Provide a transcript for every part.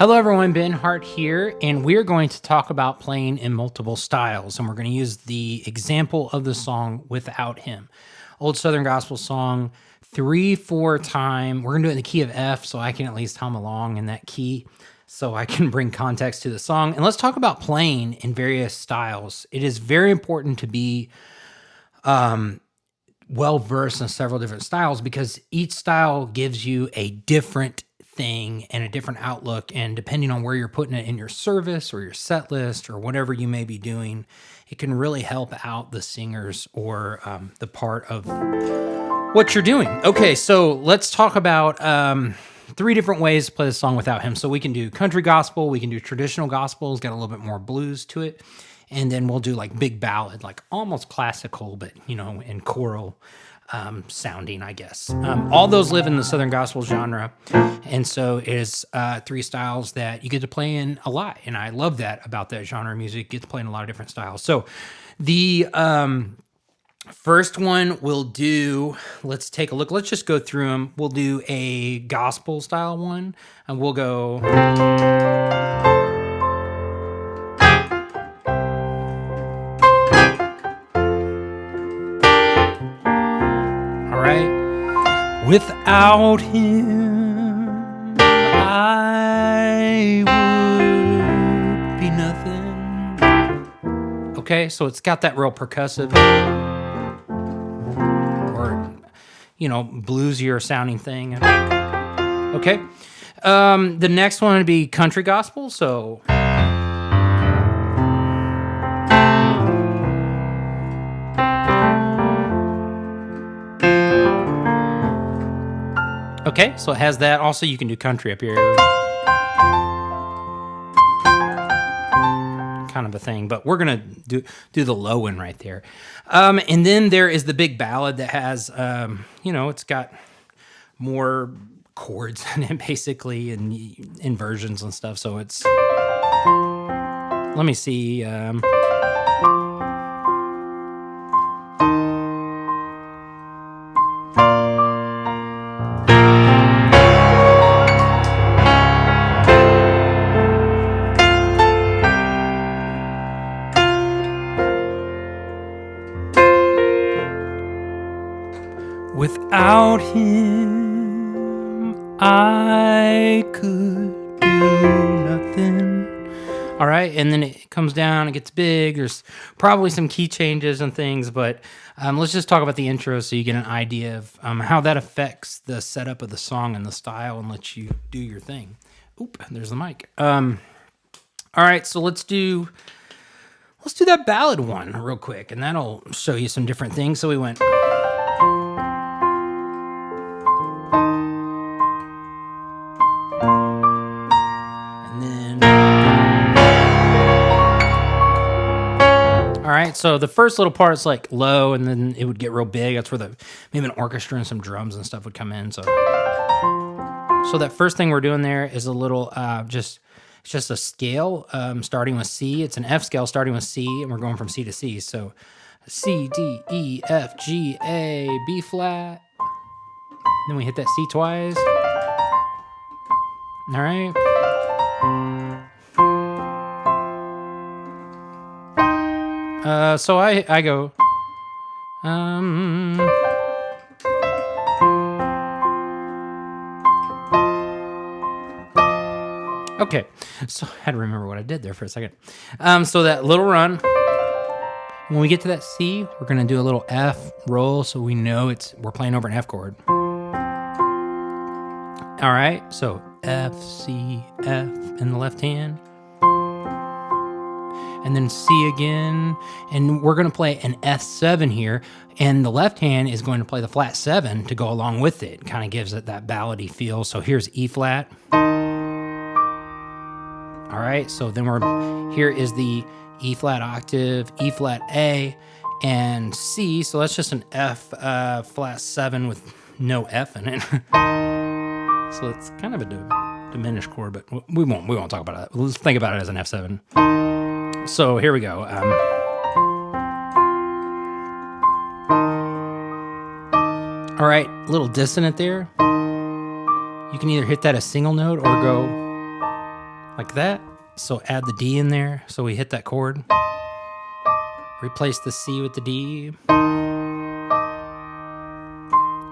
Hello, everyone. Ben Hart here, and we're going to talk about playing in multiple styles. And we're going to use the example of the song Without Him. Old Southern gospel song, 3/4 time. We're going to do it in the key of F so I can at least hum along in that key so I can bring context to the song. And let's talk about playing in various styles. It is very important to be well versed in several different styles because each style gives you a different thing and a different outlook, and depending on where you're putting it in your service or your set list or whatever you may be doing, it can really help out the singers or the part of what you're doing. Okay, so let's talk about three different ways to play the song Without Him. So we can do country gospel, we can do traditional gospel, it's got a little bit more blues to it, and then we'll do like big ballad, like almost classical, but in choral sounding, I guess. All those live in the Southern gospel genre, and so it is three styles that you get to play in a lot, and I love that about that genre of music. You get to play in a lot of different styles. So the first one we'll do, let's take a look. Let's just go through them. We'll do a gospel style one, and we'll go. Without him, I would be nothing. Okay, so it's got that real percussive or, bluesier sounding thing. Okay, the next one would be country gospel, so... Okay, so it has that. Also, you can do country up here. Kind of a thing, but we're going to do the low one right there. And then there is the big ballad that has, it's got more chords in it, basically, and inversions and stuff. So it's... Let me see... Without him, I could do nothing. All right, and then it comes down, it gets big. There's probably some key changes and things, but let's just talk about the intro so you get an idea of how that affects the setup of the song and the style and lets you do your thing. Oop, there's the mic. All right, so let's do that ballad one real quick, and that'll show you some different things. So we went... All right, so the first little part is like low, and then it would get real big. That's where maybe an orchestra and some drums and stuff would come in. So that first thing we're doing there is a little it's just a scale starting with C. It's an F scale starting with C, and we're going from C to C. So C, D, E, F, G, A, B flat. Then we hit that C twice. All right. So I go, okay, so I had to remember what I did there for a second. So that little run, when we get to that C, we're going to do a little F roll so we know we're playing over an F chord. All right, so F, C, F in the left hand. And then C again, and we're going to play an F7 here, and the left hand is going to play the flat 7 to go along with it. Kind of gives it that ballady feel. So here's E flat. All right, so then here is the E flat octave, E flat A, and C. So that's just an F flat 7 with no F in it. So it's kind of a diminished chord, but we won't talk about it. Let's think about it as an F7. So here we go. All right, a little dissonant there. You can either hit that a single note or go like that. So add the D in there. So we hit that chord. Replace the C with the D.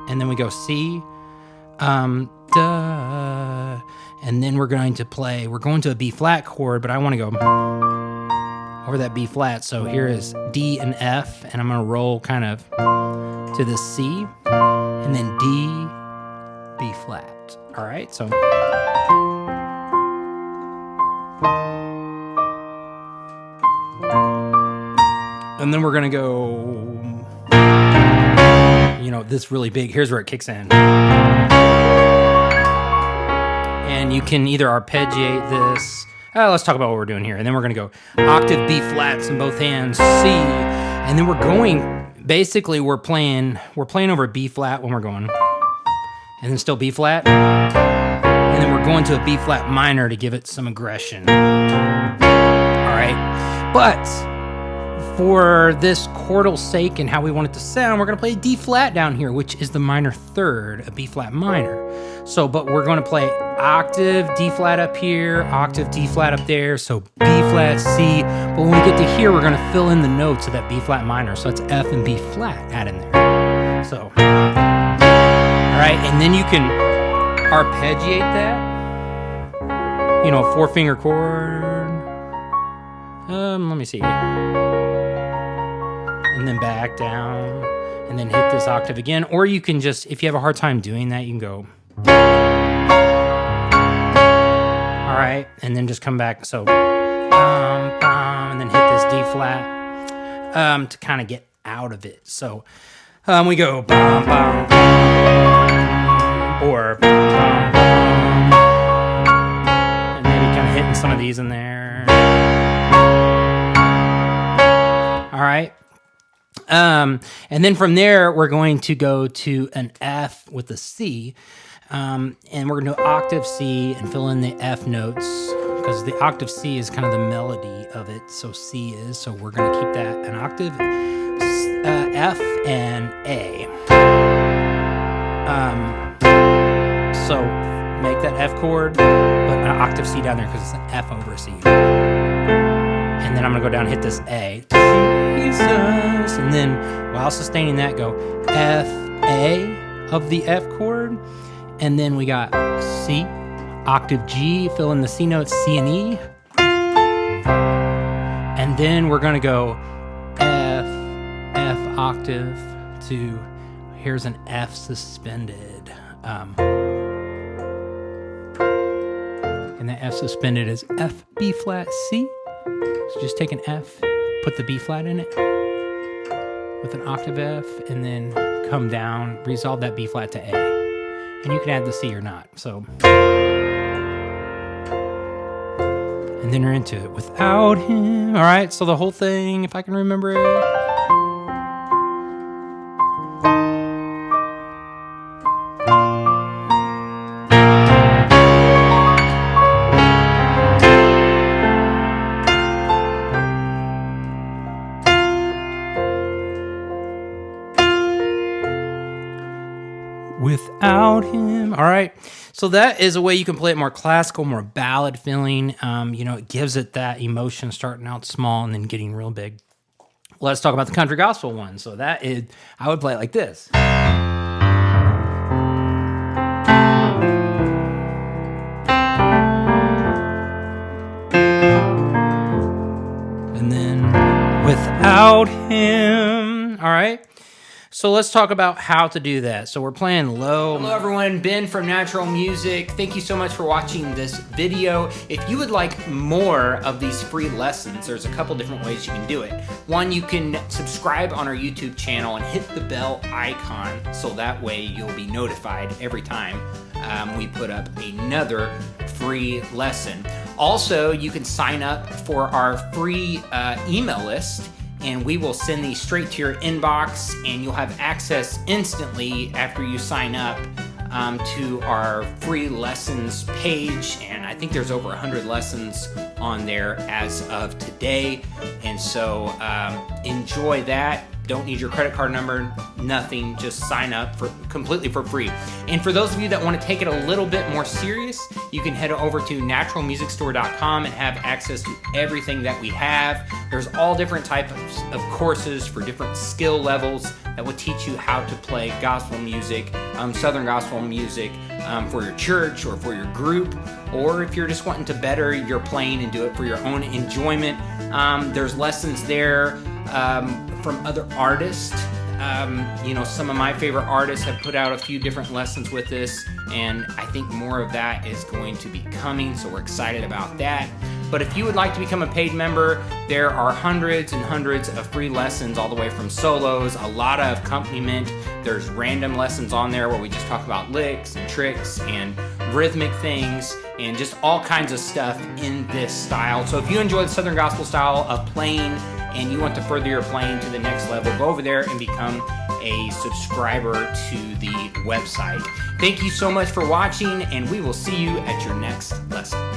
And then we go C. Da. And then we're going to a B flat chord, but I want to go over that B flat. So here is D and F, and I'm going to roll kind of to the C, and then D, B flat. All right, so. And then we're going to go, this really big. Here's where it kicks in. And you can either arpeggiate this. Let's talk about what we're doing here. And then we're going to go octave B flats in both hands, C. And then we're playing over B flat when we're going. And then still B flat. And then we're going to a B flat minor to give it some aggression. All right. But for this chordal sake and how we want it to sound, we're going to play D flat down here, which is the minor third, a B flat minor. But we're going to play octave D flat up here, octave D flat up there, so B flat, C. But when we get to here, we're going to fill in the notes of that B flat minor. So it's F and B flat add in there. So, all right, and then you can arpeggiate that. 4-finger chord. Let me see. And then back down, and then hit this octave again. Or you can just, if you have a hard time doing that, you can go. All right, and then just come back. So, and then hit this D flat to kind of get out of it. So, we go bum, bum, bum, or bum, bum, bum, and maybe kind of hitting some of these in there. All right. And then from there, we're going to go to an F with a C. And we're going to do octave C and fill in the F notes because the octave C is kind of the melody of it. So C is, so we're going to keep that an octave, F and A. So make that F chord, but an octave C down there because it's an F over C. And then I'm going to go down and hit this A. Jesus. And then while sustaining that, go F, A of the F chord. And then we got C, octave G, fill in the C notes, C and E. And then we're going to go F, F octave to, here's an F suspended. And that F suspended is F, B flat, C. So just take an F, put the B flat in it with an octave F, and then come down, resolve that B flat to A. And you can add the C or not. So, and then you're into it. Without him. All right, so the whole thing, if I can remember it. Without him. All right. So that is a way you can play it more classical, more ballad feeling. It gives it that emotion starting out small and then getting real big. Let's talk about the country gospel one. So that is, I would play it like this. And then without him. All right. So let's talk about how to do that. So we're playing low. Hello everyone, Ben from Natural Music. Thank you so much for watching this video. If you would like more of these free lessons, there's a couple different ways you can do it. One, you can subscribe on our YouTube channel and hit the bell icon so that way you'll be notified every time we put up another free lesson. Also, you can sign up for our free email list, and we will send these straight to your inbox, and you'll have access instantly after you sign up to our free lessons page. And I think there's over 100 lessons on there as of today. And so enjoy that. Don't need your credit card number, nothing. Just sign up completely for free. And for those of you that want to take it a little bit more serious, you can head over to naturalmusicstore.com and have access to everything that we have. There's all different types of courses for different skill levels that will teach you how to play gospel music, Southern gospel music, for your church or for your group, or if you're just wanting to better your playing and do it for your own enjoyment. There's lessons there from other artists. Some of my favorite artists have put out a few different lessons with this, and I think more of that is going to be coming, so we're excited about that. But if you would like to become a paid member, there are hundreds and hundreds of free lessons, all the way from solos, a lot of accompaniment. There's random lessons on there where we just talk about licks and tricks and rhythmic things and just all kinds of stuff in this style. So if you enjoy the Southern Gospel style of playing and you want to further your playing to the next level, go over there and become a subscriber to the website. Thank you so much for watching, and we will see you at your next lesson.